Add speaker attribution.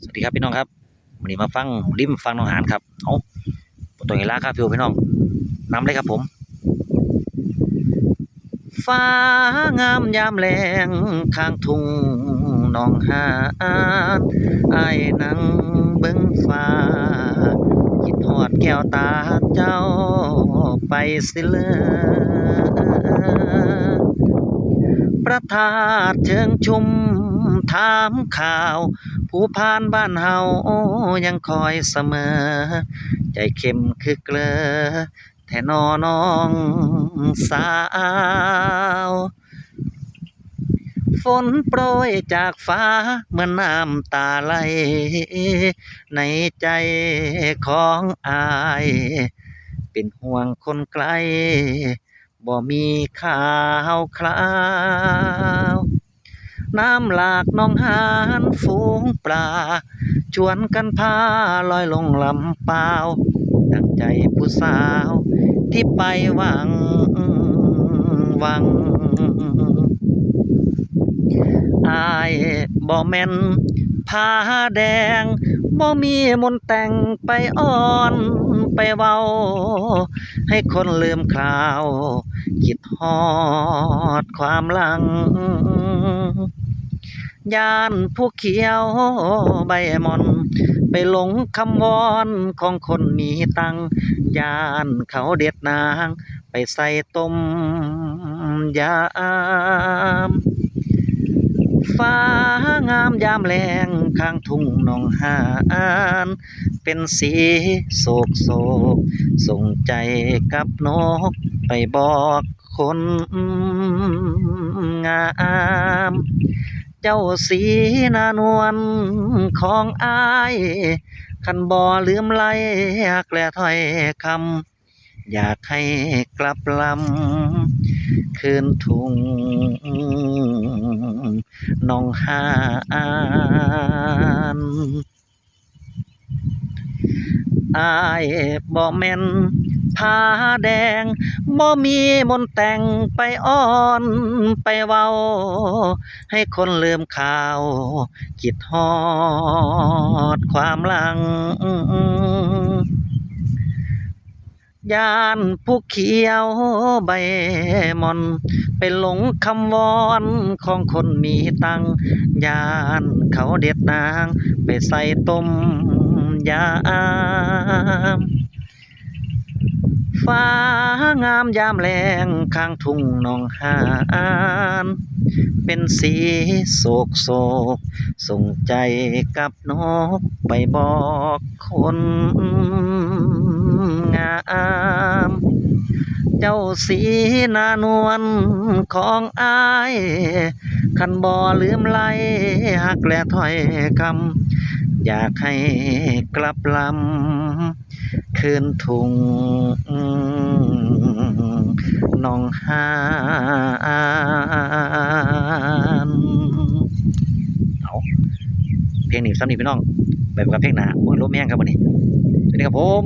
Speaker 1: สวัสดีครับพี่น้องครับวันนี้มาฟังริมฟังน้องหานครับเอาตัวเวลาครับพี่น้องนำเลยครับผมฟ้างามยามแลงข้างทุ่งน้องหานอ้ายนั่งเบิ่งฟ้าคิดฮอดแก้วตาเจ้าไปสิเลยประทาดเชิงชุมถามข่าวผู้พานบ้านเฮายังคอยเสมอใจเข้มคือเกลอแท่นอน้องสาวฝนโปรยจากฟ้าเหมือนน้ำตาไหลในใจของอายเป็นห่วงคนไกลบ่มีข่าวคราวน้ำหลากหนองหานฝูงปลาชวนกันพาลอยลงลำเปล่าดังใจผู้สาวที่ไปหวังอายบ่แม่นผ้าแดงบ่มีมนต์แต่งไปอ้อนไปเว้าให้คนลืมคราวคิดฮอดความหลังย่านผู้เขียวใบหม่อนไปหลงคำวอนของคนมีตังย่านเขาเด็ดนางไปใส่ต้มยามฟ้างามยามแลงข้างทุ่งหนองหานเป็นสีโศกโศกส่งใจกับนกไปบอกคนงามเจ้าสีนานวลของอายคันบ่ลืมไล่หักและถ้อยคำอยากให้กลับลำคืนทุ่งหนองหานอายบ่แม่นผ้าแดงบ่มีมนต์แต่งไปอ้อนไปเว้าให้คนลืมข่าวคิดฮอดความหลังย่านผู้เขียวใบหม่อนไปหลงคำวอนของคนมีตังย่านเขาเด็ดนางไปใส่ต้มยามฟ้างามยามแลงข้างทุ่งหนองหานเป็นสีโศกโศกส่งใจกับนกไปบอกคนงามเจ้าสีนานวลของอายคันบ่ลืมไล่หักและถ้อยคำอยากให้กลับลำคืนทุ่งหนองหานเอาเพลงนี้ซ้ำนี่พี่น้องไปกับเพลงหนาโอ้ยลมแห้งครับวันนี้สวัสดีครับผม